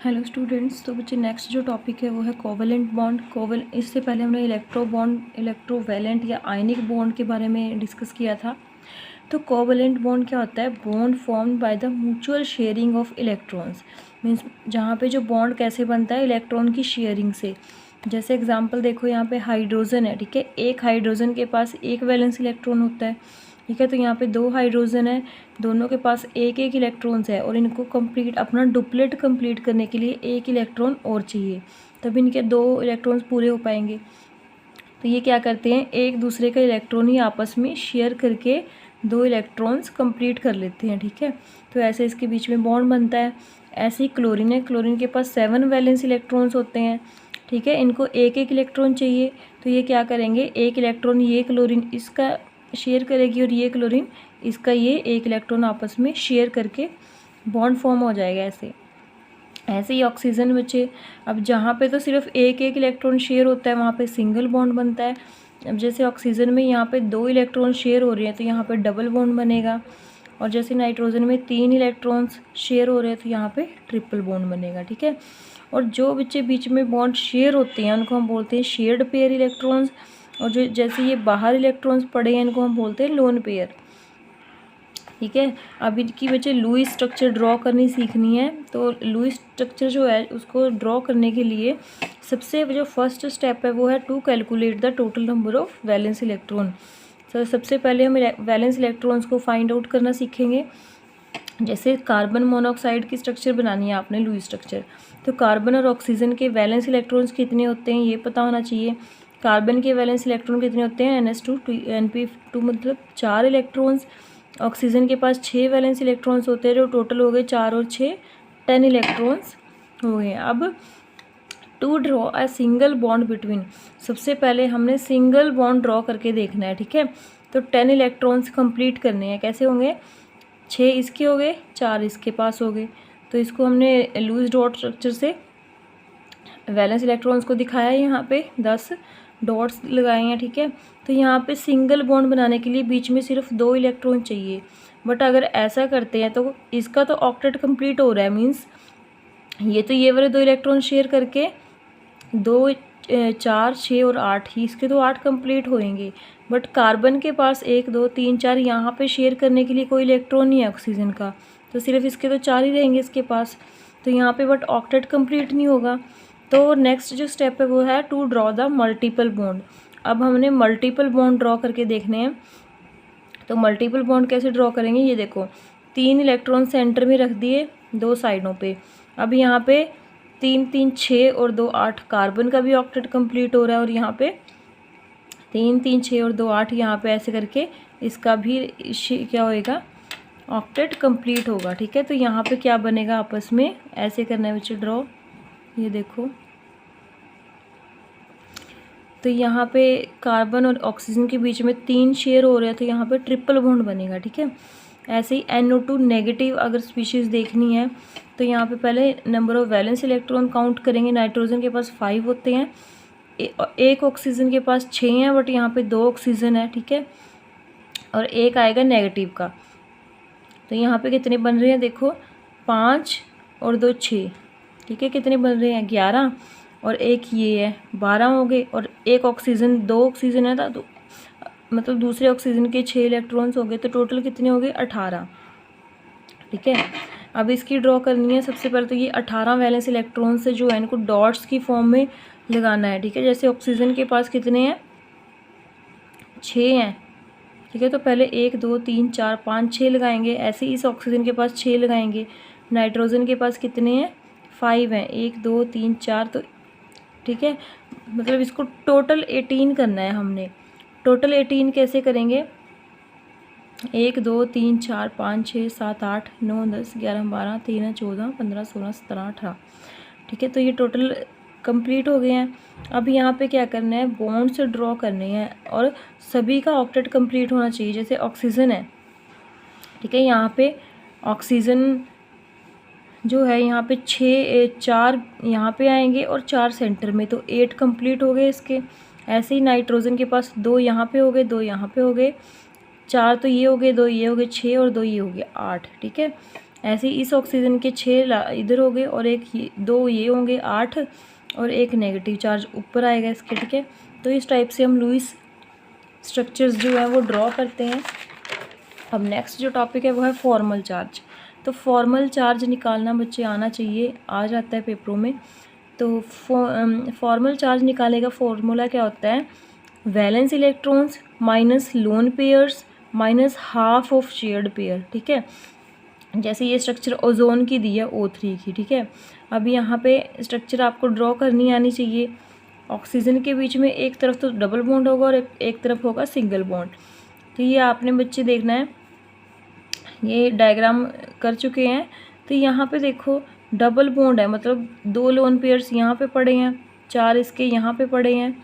Hello students. तो बच्चे next जो टॉपिक है वो है कोवलेंट बॉन्ड। इससे पहले हमने इलेक्ट्रो बॉन्ड, इलेक्ट्रोवैलेंट या आयनिक बॉन्ड के बारे में डिस्कस किया था। तो कोवलेंट बॉन्ड क्या होता है? Bond formed by the mutual sharing of electrons. Means जहाँ पे जो बॉन्ड कैसे बनता है? इलेक्ट्रॉन की शेयरिंग से। जैसे एग्जांपल देखो, यहाँ पे हाइड्रोजन है, ठीक है। एक हाइड्रोजन के पास एक वैलेंस इलेक्ट्रॉन होता है, ठीक है। तो यहाँ पे दो हाइड्रोजन है, दोनों के पास एक एक इलेक्ट्रॉन्स है और इनको कंप्लीट अपना डुप्लेट कंप्लीट करने के लिए एक इलेक्ट्रॉन और चाहिए, तभी इनके दो इलेक्ट्रॉन्स पूरे हो पाएंगे। तो ये क्या करते हैं? एक दूसरे का इलेक्ट्रॉन ही आपस में शेयर करके दो इलेक्ट्रॉन्स कंप्लीट कर लेते हैं, ठीक है। तो ऐसे इसके बीच में बॉन्ड बनता है। ऐसे ही क्लोरीन है, क्लोरीन के पास 7 वैलेंस इलेक्ट्रॉन्स होते हैं, ठीक है। इनको एक एक इलेक्ट्रॉन चाहिए, तो ये क्या करेंगे? एक इलेक्ट्रॉन ये क्लोरीन इसका शेयर करेगी और ये क्लोरीन इसका ये एक इलेक्ट्रॉन आपस में शेयर करके बॉन्ड फॉर्म हो जाएगा। ऐसे ही ऑक्सीजन बचे। अब जहाँ पे तो सिर्फ एक एक इलेक्ट्रॉन शेयर होता है वहाँ पे सिंगल बॉन्ड बनता है। अब जैसे ऑक्सीजन में यहाँ पे 2 इलेक्ट्रॉन शेयर हो रहे हैं तो यहाँ पे डबल बॉन्ड बनेगा, और जैसे नाइट्रोजन में 3 इलेक्ट्रॉन्स शेयर हो रहे हैं तो यहाँ पे ट्रिपल बॉन्ड बनेगा, ठीक है। और जो बच्चे बीच में बॉन्ड शेयर होते हैं उनको हम बोलते हैं शेयर्ड पेयर इलेक्ट्रॉन्स, और जो जैसे ये बाहर इलेक्ट्रॉन्स पड़े हैं इनको हम बोलते हैं लोन पेयर, ठीक है। अब इनकी बच्चे लुईस स्ट्रक्चर ड्रॉ करनी सीखनी है। तो लुईस स्ट्रक्चर जो है उसको ड्रॉ करने के लिए सबसे जो फर्स्ट स्टेप है वो है to calculate the total number of valence electron. तो सबसे पहले हम वैलेंस इलेक्ट्रॉन्स को फाइंड आउट करना सीखेंगे। जैसे कार्बन मोनोऑक्साइड की स्ट्रक्चर बनानी है आपने, लुईस स्ट्रक्चर, तो कार्बन और ऑक्सीजन के वैलेंस इलेक्ट्रॉन्स कितने होते हैं ये पता होना चाहिए। कार्बन के वैलेंस इलेक्ट्रॉन कितने होते हैं? NH2 NP2 मतलब 4 इलेक्ट्रॉन्स। ऑक्सीजन के पास 6 वैलेंस इलेक्ट्रॉन्स होते हैं, जो टोटल हो गए 4 और 6 10 इलेक्ट्रॉन्स हो गए। अब to draw a single bond between, सबसे पहले हमने सिंगल बॉन्ड ड्रॉ करके देखना है, ठीक है। तो 10 इलेक्ट्रॉन्स कंप्लीट करने हैं। कैसे होंगे? 6 इसके हो गए, 4 इसके पास हो गए। तो इसको हमने लुईस डॉट स्ट्रक्चर से वैलेंस इलेक्ट्रॉन्स को दिखाया है, यहाँ पे 10 डॉट्स लगाए हैं, ठीक है। तो यहाँ पे सिंगल बॉन्ड बनाने के लिए बीच में सिर्फ 2 इलेक्ट्रॉन चाहिए। बट अगर ऐसा करते हैं तो इसका तो ऑक्टेट कंप्लीट हो रहा है, मीन्स ये तो ये वाले 2 इलेक्ट्रॉन शेयर करके 2 4 6 और 8 ही, इसके तो 8 कंप्लीट होएंगे। बट कार्बन के पास 1 2 3 4 यहाँ पे शेयर करने के लिए कोई इलेक्ट्रॉन नहीं है ऑक्सीजन का, तो सिर्फ इसके तो 4 ही रहेंगे इसके पास, तो यहाँ पे बट ऑक्टेट कंप्लीट नहीं होगा। तो नेक्स्ट जो स्टेप है वो है to draw the multiple bond. अब हमने मल्टीपल बॉन्ड ड्रॉ करके देखने हैं। तो मल्टीपल बॉन्ड कैसे ड्रॉ करेंगे? ये देखो, 3 इलेक्ट्रॉन सेंटर में रख दिए, 2 साइडों पे। अब यहाँ पे 3 3 6 और 2 8 कार्बन का भी ऑक्टेट कंप्लीट हो रहा है, और यहाँ पे 3 3 6 और 2 8 यहाँ पे ऐसे करके इसका भी क्या होएगा? ऑक्टेट कंप्लीट होगा, ठीक है। तो यहाँ पे क्या बनेगा? आपस में ऐसे करना है बच्चे ड्रॉ, ये देखो। तो यहाँ पे कार्बन और ऑक्सीजन के बीच में 3 शेयर हो रहे हैं, तो यहाँ पे ट्रिपल बॉन्ड बनेगा, ठीक है। ऐसे ही NO2 नेगेटिव अगर स्पीशीज़ देखनी है तो यहाँ पे पहले number of valence electron count करेंगे। नाइट्रोजन के पास 5 होते हैं, एक ऑक्सीजन के पास 6 हैं, बट यहाँ पे 2 ऑक्सीजन है, ठीक है। और एक आएगा नेगेटिव का। तो यहाँ पे कितने बन रहे हैं? देखो, 5 और 2 6, ठीक है। कितने बन रहे हैं? 11, और एक ये है 12 हो गए, और एक ऑक्सीजन 2 ऑक्सीजन है था, तो मतलब दूसरे ऑक्सीजन के 6 इलेक्ट्रॉन्स हो गए, तो टोटल कितने हो गए? 18, ठीक है। अब इसकी ड्रॉ करनी है। सबसे पहले तो ये 18 वैलेंस इलेक्ट्रॉन से जो है इनको डॉट्स की फॉर्म में लगाना है, ठीक है। जैसे ऑक्सीजन के पास कितने हैं? 6 हैं, ठीक है। तो पहले 1 2 3 4 5 6 लगाएंगे। ऐसे ही इस ऑक्सीजन के पास 6 लगाएंगे। नाइट्रोजन के पास कितने हैं? 5 हैं, 1 2 3 4, तो ठीक है। मतलब इसको टोटल 18 करना है हमने। टोटल 18 कैसे करेंगे? 1 2 3 4 5 6 7 8 9 10 11 12 13 14 15 16 17 18, ठीक है। तो ये टोटल कंप्लीट हो गए हैं। अब यहाँ पे क्या करना है? बॉन्ड्स ड्रॉ करने हैं, और सभी का ऑक्टेट कंप्लीट होना चाहिए। जैसे ऑक्सीजन है, ठीक है। यहाँ पे ऑक्सीजन जो है यहाँ पे 4 यहाँ पे आएंगे और 4 सेंटर में, तो 8 कंप्लीट हो गए इसके। ऐसे ही नाइट्रोजन के पास 2 यहाँ पे हो गए, 2 यहाँ पे हो गए, 4 तो ये हो गए, 2 ये हो गए 6, और 2 ये हो गए 8, ठीक है। ऐसे ही इस ऑक्सीजन के 6 इधर हो गए और दो ये होंगे 8 और एक नेगेटिव चार्ज ऊपर आएगा इसके, ठीक है। तो इस टाइप से हम लुईस स्ट्रक्चर्स जो है वो ड्रॉ करते हैं। अब नेक्स्ट जो टॉपिक है वो है फॉर्मल चार्ज। तो फॉर्मल चार्ज निकालना बच्चे आना चाहिए, आ जाता है पेपरों में। तो फॉर्मल चार्ज निकालेगा फॉर्मूला क्या होता है, valence electrons minus lone pairs minus half of shared pair, ठीक है। जैसे ये स्ट्रक्चर ओजोन की दी है O3 की, ठीक है। अब यहाँ पे स्ट्रक्चर आपको ड्रॉ करनी आनी चाहिए। ऑक्सीजन के बीच में एक तरफ तो डबल बॉन्ड होगा और एक तरफ होगा सिंगल बॉन्ड। तो ये आपने बच्चे देखना है, ये डायग्राम कर चुके हैं। तो यहाँ पे देखो डबल बॉन्ड है, मतलब 2 लोन पेयर्स यहाँ पे पड़े हैं, 4 इसके यहाँ पे पड़े हैं।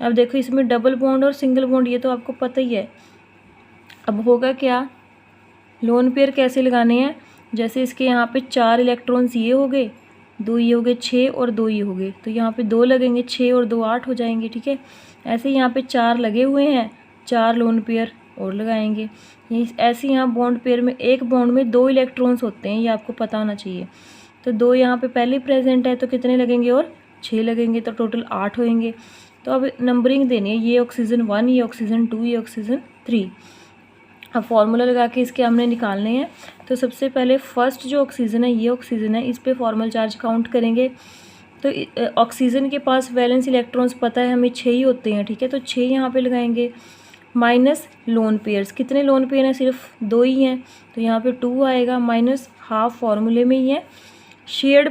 अब देखो इसमें डबल बॉन्ड और सिंगल बॉन्ड ये तो आपको पता ही है। अब होगा क्या, लोन पेयर कैसे लगाने हैं, जैसे इसके यहाँ पे 4 इलेक्ट्रॉन्स ये हो गए, 2 ये हो गए 6 और 2 ये हो गए, तो यहाँ पे 2 लगेंगे, 6 और 2 8 हो जाएंगे, ठीक है। ऐसे यहाँ पे 4 लगे हुए हैं, 4 लोन पेयर और लगाएंगे। ये ऐसे यहाँ बॉन्ड पेयर में एक बॉन्ड में 2 इलेक्ट्रॉन्स होते हैं, ये आपको पता होना चाहिए। तो 2 यहाँ पे पहले प्रेजेंट है तो कितने लगेंगे और 6 लगेंगे, तो टोटल 8 होंगे। तो अब नंबरिंग देनी है, ये ऑक्सीजन 1, ये ऑक्सीजन 2, ये ऑक्सीजन 3। अब फार्मूला लगा के इसके हमने निकालने हैं। तो सबसे पहले फर्स्ट जो ऑक्सीजन है, ये ऑक्सीजन है, इस पे फॉर्मल चार्ज काउंट करेंगे। तो ऑक्सीजन के पास वैलेंस इलेक्ट्रॉन्स पता है हमें 6 ही होते हैं, ठीक है। तो 6 यहाँ पे लगाएंगे माइनस लोन पेयर्स, कितने लोन पेयर हैं, सिर्फ 2 ही हैं, तो यहाँ पे 2 आएगा, माइनस हाफ फार्मूले में ही है। शेयर्ड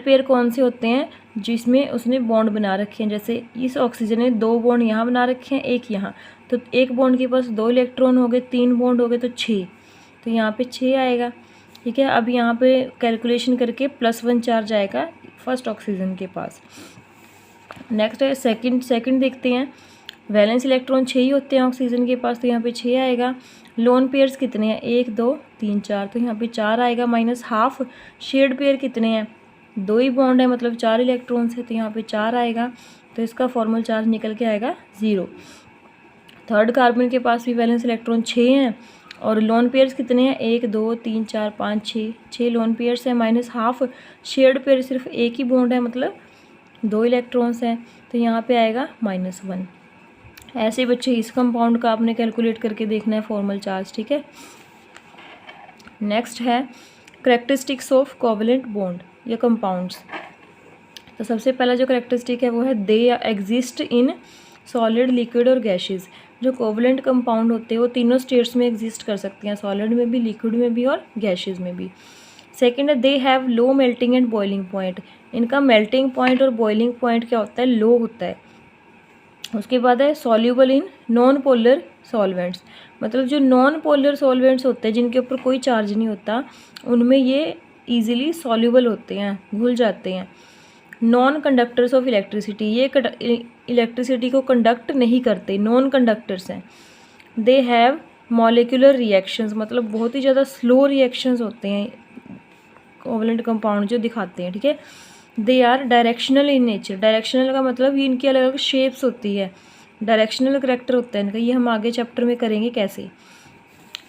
पेयर कौन से होते हैं, जिसमें उसने बॉन्ड बना रखे हैं। जैसे इस ऑक्सीजन ने 2 बॉन्ड यहाँ बना रखे हैं, एक यहाँ, तो एक बॉन्ड के पास 2 इलेक्ट्रॉन हो गए, 3 बॉन्ड हो गए तो 6, तो यहाँ पे 6 आएगा, ठीक है। अब यहाँ पे कैलकुलेशन करके +1 चार्ज आएगा फर्स्ट ऑक्सीजन के पास। नेक्स्ट है सेकंड देखते हैं। वैलेंस इलेक्ट्रॉन 6 ही होते हैं ऑक्सीजन के पास, तो यहाँ पे 6 आएगा। लोन पेयर्स कितने हैं, 1 2 3 4, तो यहाँ पे 4 आएगा, माइनस हाफ। शेयर्ड पेयर कितने हैं, 2 ही बॉन्ड है, मतलब 4 इलेक्ट्रॉन्स है, तो यहाँ पे 4 आएगा। तो इसका फॉर्मल चार्ज निकल के आएगा 0। थर्ड कार्बन के पास भी वैलेंस इलेक्ट्रॉन 6 हैं और लोन पेयर्स कितने हैं, 1 2 3 4 5 6 लोन पेयर्स हैं, माइनस हाफ। शेयर्ड पेयर सिर्फ एक ही बॉन्ड है, मतलब 2 इलेक्ट्रॉन्स हैं, तो यहाँ पे आएगा -1। ऐसे बच्चे इस कंपाउंड का आपने कैलकुलेट करके देखना है फॉर्मल चार्ज, ठीक है। नेक्स्ट है करेक्टरिस्टिक्स ऑफ कोवलेंट बॉन्ड या कंपाउंड्स। तो सबसे पहला जो करेक्टरिस्टिक है वो है they exist in solid, liquid और गैसेस। जो कोवलेंट कंपाउंड होते हैं वो तीनों स्टेट्स में एग्जिस्ट कर सकते हैं, सॉलिड में भी, लिक्विड में भी और गैसेस में भी। सेकेंड है they have low melting and boiling point. इनका मेल्टिंग पॉइंट और बॉइलिंग पॉइंट क्या होता है, लो होता है। उसके बाद है soluble in non polar solvents, मतलब जो नॉन पोलर सॉल्वेंट्स होते हैं जिनके ऊपर कोई चार्ज नहीं होता, उनमें ये ईजिली सॉल्यूबल होते हैं, घुल जाते हैं। नॉन कंडक्टर्स ऑफ इलेक्ट्रिसिटी, ये इलेक्ट्रिसिटी को कंडक्ट नहीं करते, नॉन कंडक्टर्स हैं। दे हैव मॉलिक्यूलर रिएक्शंस, मतलब बहुत ही ज़्यादा स्लो रिएक्शंस होते हैं कोवलेंट कंपाउंड जो दिखाते हैं, ठीक है। They are directional in nature, directional का मतलब ये इनकी अलग अलग शेप्स होती है, डायरेक्शनल करैक्टर होता है इनका, ये हम आगे चैप्टर में करेंगे कैसे,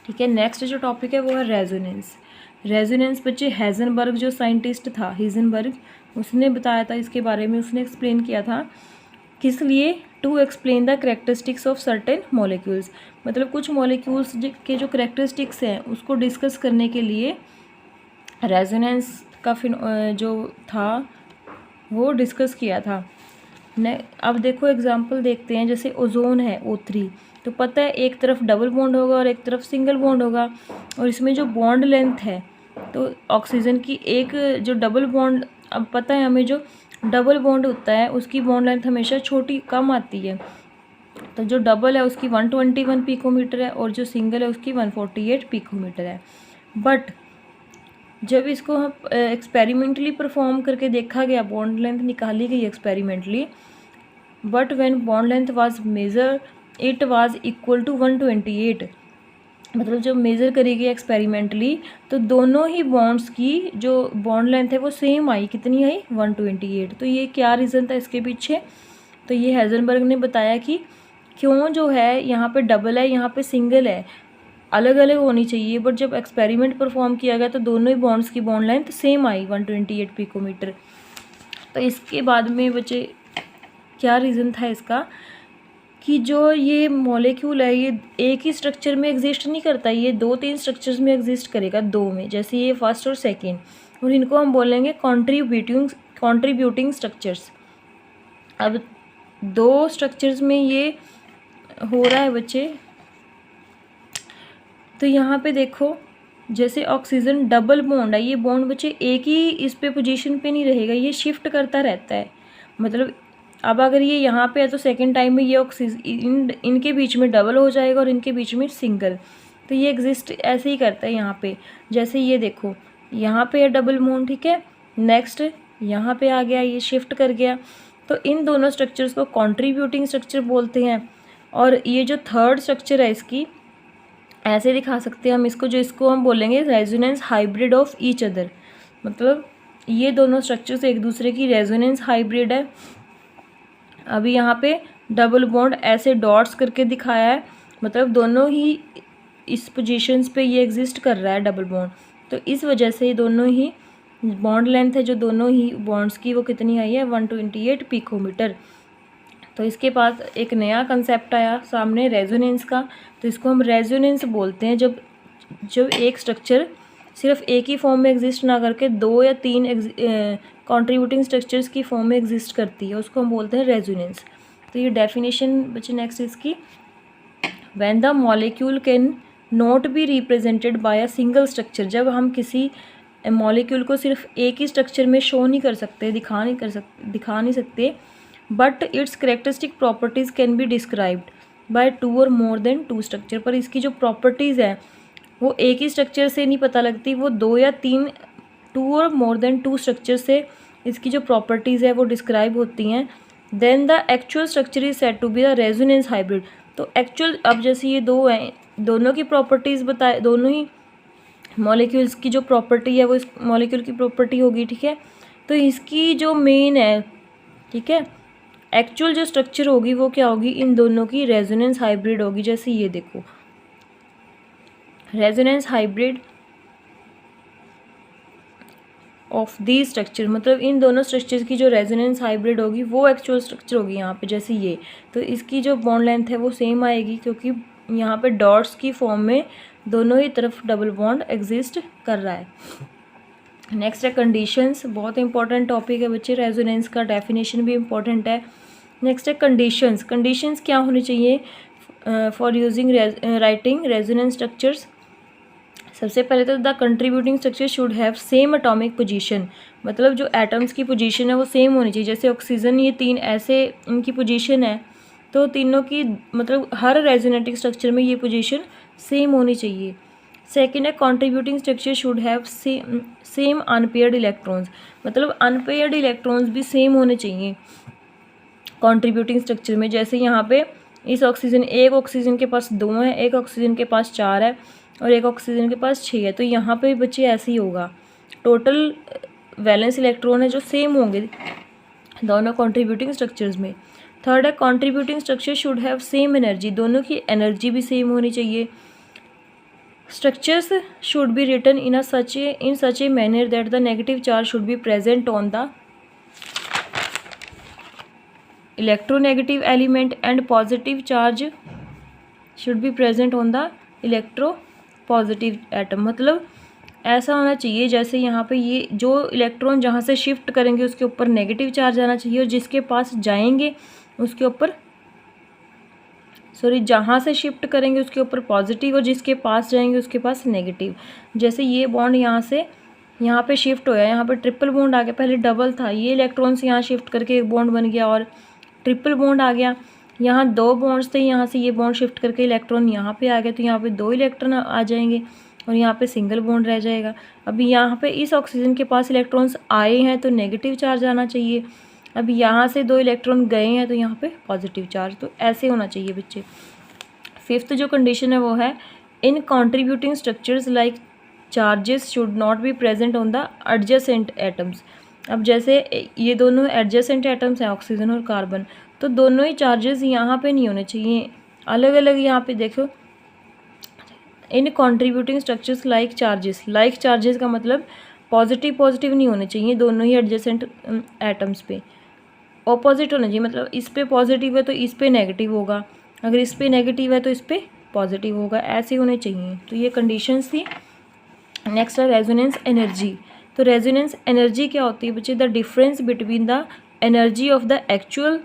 ठीक है। नेक्स्ट जो टॉपिक है वो है रेजोनेंस। रेजोनेंस बच्चे हेजनबर्ग जो साइंटिस्ट था, हेजनबर्ग, उसने बताया था इसके बारे में, उसने एक्सप्लेन किया था किस लिए, to explain the characteristics of certain molecules, मतलब कुछ मॉलिक्यूल्स के जो करेक्टरिस्टिक्स हैं उसको डिस्कस करने के लिए रेजोनेंस का जो था वो डिस्कस किया था। अब देखो एग्जांपल देखते हैं, जैसे ओजोन है O3, तो पता है एक तरफ डबल बॉन्ड होगा और एक तरफ सिंगल बॉन्ड होगा, और इसमें जो बॉन्ड लेंथ है तो ऑक्सीजन की एक जो डबल बॉन्ड, अब पता है हमें जो डबल बॉन्ड होता है उसकी बॉन्ड लेंथ हमेशा छोटी कम आती है, तो जो डबल है उसकी 121 पिकोमीटर है और जो सिंगल है उसकी 148 पिकोमीटर है। बट जब इसको हम एक्सपेरिमेंटली परफॉर्म करके देखा गया, बॉन्ड लेंथ निकाली गई experimentally, but when bond length was measure it was equal to 128, मतलब जब मेज़र करी गई एक्सपेरिमेंटली तो दोनों ही बॉन्ड्स की जो बॉन्ड लेंथ है वो सेम आई, कितनी आई, 128। तो ये क्या रीज़न था इसके पीछे, तो ये हेजनबर्ग ने बताया कि क्यों जो है यहाँ पे डबल है यहाँ पे सिंगल है, अलग अलग होनी चाहिए, बट जब एक्सपेरिमेंट परफॉर्म किया गया तो दोनों ही बॉन्ड्स की बॉन्ड लेंथ सेम आई 128 पिकोमीटर। तो इसके बाद में बच्चे क्या रीज़न था इसका कि जो ये मॉलिक्यूल है ये एक ही स्ट्रक्चर में एग्जिस्ट नहीं करता, ये 2-3 स्ट्रक्चर्स में एग्जिस्ट करेगा, 2 में, जैसे ये फर्स्ट और सेकेंड, और इनको हम बोलेंगे कॉन्ट्रीब्यूटिंग स्ट्रक्चर्स। अब 2 स्ट्रक्चर्स में ये हो रहा है बच्चे। तो यहाँ पे देखो जैसे ऑक्सीजन डबल बॉन्ड है, ये बॉन्ड बच्चे एक ही इस पे पोजीशन पे नहीं रहेगा, ये शिफ्ट करता रहता है। मतलब अब अगर ये यहाँ पे है तो सेकंड टाइम में ये ऑक्सीजन इनके बीच में डबल हो जाएगा और इनके बीच में सिंगल। तो ये एग्जिस्ट ऐसे ही करता है यहाँ पे। जैसे ये देखो यहाँ पे है डबल बॉन्ड, ठीक है, नेक्स्ट यहाँ पे आ गया, ये शिफ्ट कर गया। तो इन दोनों स्ट्रक्चर्स को कॉन्ट्रीब्यूटिंग स्ट्रक्चर बोलते हैं। और ये जो थर्ड स्ट्रक्चर है इसकी ऐसे दिखा सकते हैं हम इसको, जो इसको हम बोलेंगे resonance hybrid of each other. मतलब ये दोनों स्ट्रक्चर्स एक दूसरे की रेजोनेंस हाइब्रिड है। अभी यहाँ पे डबल बॉन्ड ऐसे डॉट्स करके दिखाया है, मतलब दोनों ही इस पोजीशंस पे ये एग्जिस्ट कर रहा है डबल बॉन्ड। तो इस वजह से ये दोनों ही बॉन्ड लेंथ है जो दोनों ही बॉन्ड्स की वो कितनी आई है 128 पिकोमीटर। तो इसके पास एक नया कंसेप्ट आया सामने रेजोनेंस का। तो इसको हम रेजोनेंस बोलते हैं जब एक स्ट्रक्चर सिर्फ एक ही फॉर्म में एग्जिस्ट ना करके 2 या 3 कॉन्ट्रीब्यूटिंग स्ट्रक्चर्स की फॉर्म में एग्जिस्ट करती है, उसको हम बोलते हैं रेजोनेंस। तो ये डेफिनेशन बच्चे नेक्स्ट इसकी, when the molecule can not be represented by a single structure, जब हम किसी मॉलिक्यूल को सिर्फ एक ही स्ट्रक्चर में शो नहीं कर सकते, दिखा नहीं सकते, but it's characteristic properties can be described bye 2 और मोर देन 2 स्ट्रक्चर। पर इसकी जो प्रॉपर्टीज़ है वो एक ही स्ट्रक्चर से नहीं पता लगती, वो 2 या 3 2 और मोर देन 2 स्ट्रक्चर से इसकी जो प्रॉपर्टीज़ है वो डिस्क्राइब होती हैं। Then the actual structure is said to be the resonance hybrid. तो एक्चुअल अब जैसे ये 2 हैं, दोनों की प्रॉपर्टीज़ बताए, दोनों ही मॉलिक्यूल्स की जो प्रॉपर्टी है वो इस मॉलिक्यूल की प्रॉपर्टी होगी, ठीक है। तो इसकी जो मेन है, ठीक है, एक्चुअल जो स्ट्रक्चर होगी वो क्या होगी, इन दोनों की रेजोनेंस हाइब्रिड होगी। जैसे ये देखो resonance hybrid of the structure, मतलब इन दोनों स्ट्रक्चर्स की जो रेजोनेंस हाइब्रिड होगी वो एक्चुअल स्ट्रक्चर होगी यहाँ पे। जैसे ये, तो इसकी जो बॉन्ड लेंथ है वो सेम आएगी क्योंकि यहाँ पे डॉट्स की फॉर्म में दोनों ही तरफ डबल बॉन्ड एग्जिस्ट कर रहा है। नेक्स्ट है कंडीशंस, बहुत इंपॉर्टेंट टॉपिक है बच्चे, रेजोनेंस का डेफिनेशन भी इम्पॉर्टेंट है। नेक्स्ट है कंडीशंस। कंडीशंस क्या होनी चाहिए for using writing resonance structures. सबसे पहले तो the contributing structure should have same atomic position, मतलब जो एटम्स की पोजीशन है वो सेम होनी चाहिए। जैसे ऑक्सीजन ये 3 ऐसे इनकी पोजीशन है, तो तीनों की मतलब हर रेजोनेटिंग स्ट्रक्चर में ये पोजीशन सेम होनी चाहिए। सेकेंड है contributing structure should have same unpaired electrons, मतलब अनपेयर्ड इलेक्ट्रॉन्स भी सेम होने चाहिए कॉन्ट्रीब्यूटिंग स्ट्रक्चर में। जैसे यहाँ पे इस ऑक्सीजन, एक ऑक्सीजन के पास 2 है, एक ऑक्सीजन के पास 4 है और एक ऑक्सीजन के पास 6 है, तो यहाँ पे बच्चे ऐसे ही होगा। टोटल वैलेंस इलेक्ट्रॉन है जो सेम होंगे दोनों कॉन्ट्रीब्यूटिंग स्ट्रक्चर्स में। थर्ड है contributing structure should have same energy, दोनों की एनर्जी भी सेम होनी चाहिए। Structures should be written in such a manner that the negative charge should be present on the electronegative element and positive charge should be present on the electropositive atom. मतलब ऐसा होना चाहिए जैसे यहाँ पे ये जो इलेक्ट्रॉन जहाँ से शिफ्ट करेंगे उसके ऊपर नेगेटिव चार्ज आना चाहिए और जिसके पास जाएंगे उसके ऊपर जहाँ से शिफ्ट करेंगे उसके ऊपर पॉजिटिव और जिसके पास जाएंगे उसके पास नेगेटिव। जैसे ये बॉन्ड यहाँ से यहाँ पे शिफ्ट होया, यहाँ पे ट्रिपल बॉन्ड आ गया, पहले डबल था, ये इलेक्ट्रॉन्स यहाँ शिफ्ट करके एक बॉन्ड बन गया और ट्रिपल बॉन्ड आ गया। यहाँ 2 बॉन्ड्स थे, यहाँ से ये बॉन्ड शिफ्ट करके इलेक्ट्रॉन यहाँ पे आ गया, तो यहाँ पे 2 इलेक्ट्रॉन आ जाएंगे और यहाँ पे सिंगल बॉन्ड रह जाएगा। अभी यहाँ पे इस ऑक्सीजन के पास इलेक्ट्रॉन्स आए हैं तो नेगेटिव चार्ज आना चाहिए, अभी यहाँ से 2 इलेक्ट्रॉन गए हैं तो यहाँ पे पॉजिटिव चार्ज, तो ऐसे होना चाहिए बच्चे। फिफ्थ जो कंडीशन है वो है in contributing structures like charges should not be present on the adjacent atoms. अब जैसे ये दोनों एडजेसेंट एटम्स हैं ऑक्सीजन और कार्बन, तो दोनों ही चार्जेस यहाँ पे नहीं होने चाहिए, अलग अलग यहाँ पे देखो इन contributing structures like charges, like charges का मतलब पॉजिटिव पॉजिटिव नहीं होने चाहिए दोनों ही एडजेसेंट एटम्स पे, ऑपोजिट होना चाहिए, मतलब इस पे पॉजिटिव है तो इस पे नेगेटिव होगा, अगर इस पे नेगेटिव है तो इस पे पॉजिटिव होगा, ऐसे होने चाहिए। तो ये कंडीशंस थी। नेक्स्ट है रेजोनेंस एनर्जी। तो रेजोनेंस एनर्जी क्या होती है बच्चे? The difference between the energy of the actual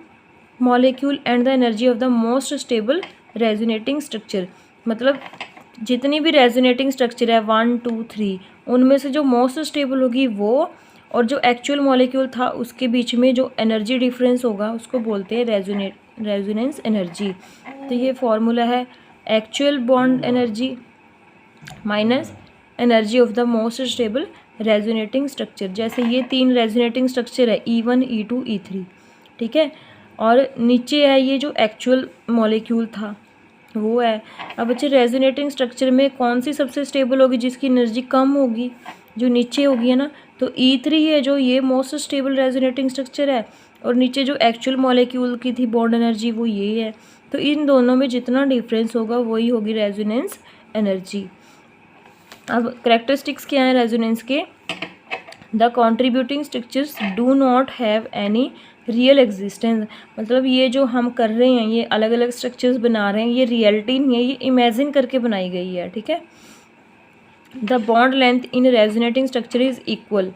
molecule and the energy of the most stable resonating structure. मतलब जितनी भी रेजोनेटिंग स्ट्रक्चर है 1 2 3, उनमें से जो मोस्ट स्टेबल होगी वो, और जो एक्चुअल मॉलिक्यूल था उसके बीच में जो एनर्जी डिफरेंस होगा उसको बोलते हैं रेजोनेंस एनर्जी। तो ये फॉर्मूला है actual bond energy minus energy of the most stable resonating structure. जैसे ये 3 रेजोनेटिंग स्ट्रक्चर है E1 E2 E3, ठीक है, और नीचे है ये जो एक्चुअल मॉलिक्यूल था वो है। अब बच्चे रेजोनेटिंग स्ट्रक्चर में कौन सी सबसे स्टेबल होगी, जिसकी एनर्जी कम होगी, जो नीचे होगी है ना, तो E3 है जो ये मोस्ट स्टेबल रेजोनेटिंग स्ट्रक्चर है, और नीचे जो एक्चुअल मॉलिक्यूल की थी बॉन्ड एनर्जी वो ये है। तो इन दोनों में जितना डिफरेंस होगा वही होगी रेजोनेंस एनर्जी। अब कैरेक्टरिस्टिक्स क्या है रेजोनेंस के? The contributing structures do not have any real existence. मतलब ये जो हम कर रहे हैं, ये अलग अलग स्ट्रक्चर्स बना रहे हैं, ये रियलिटी नहीं है, ये इमेजिन करके बनाई गई है, ठीक है। The bond length in resonating structure is equal.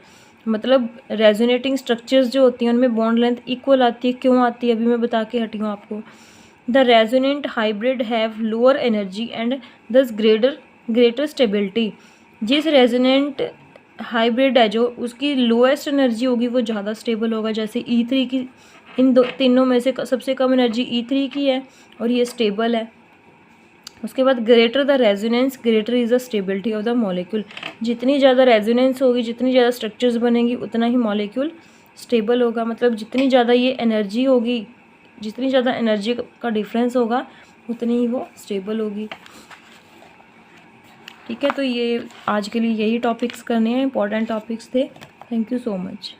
मतलब रेजोनेटिंग स्ट्रक्चर्स जो होती हैं उनमें बॉन्ड लेंथ इक्वल आती है। क्यों आती है अभी मैं बता के हटी हूँ आपको। The resonant hybrid have lower energy and दस ग्रेटर स्टेबिलिटी। जिस रेजोनेंट हाइब्रिड है जो, उसकी लोएस्ट एनर्जी होगी वो ज़्यादा स्टेबल होगा। जैसे E3 की, इन तीनों में से सबसे कम एनर्जी E3 की है और ये स्टेबल है। उसके बाद greater the resonance greater is the stability of the molecule. जितनी ज़्यादा रेजोनेंस होगी, जितनी ज़्यादा स्ट्रक्चर्स बनेंगी, उतना ही मॉलिक्यूल स्टेबल होगा। मतलब जितनी ज़्यादा ये एनर्जी होगी, जितनी ज़्यादा एनर्जी का डिफरेंस होगा उतनी ही वो स्टेबल होगी, ठीक है। तो ये आज के लिए यही टॉपिक्स करने हैं, इंपॉर्टेंट टॉपिक्स थे। Thank you so much.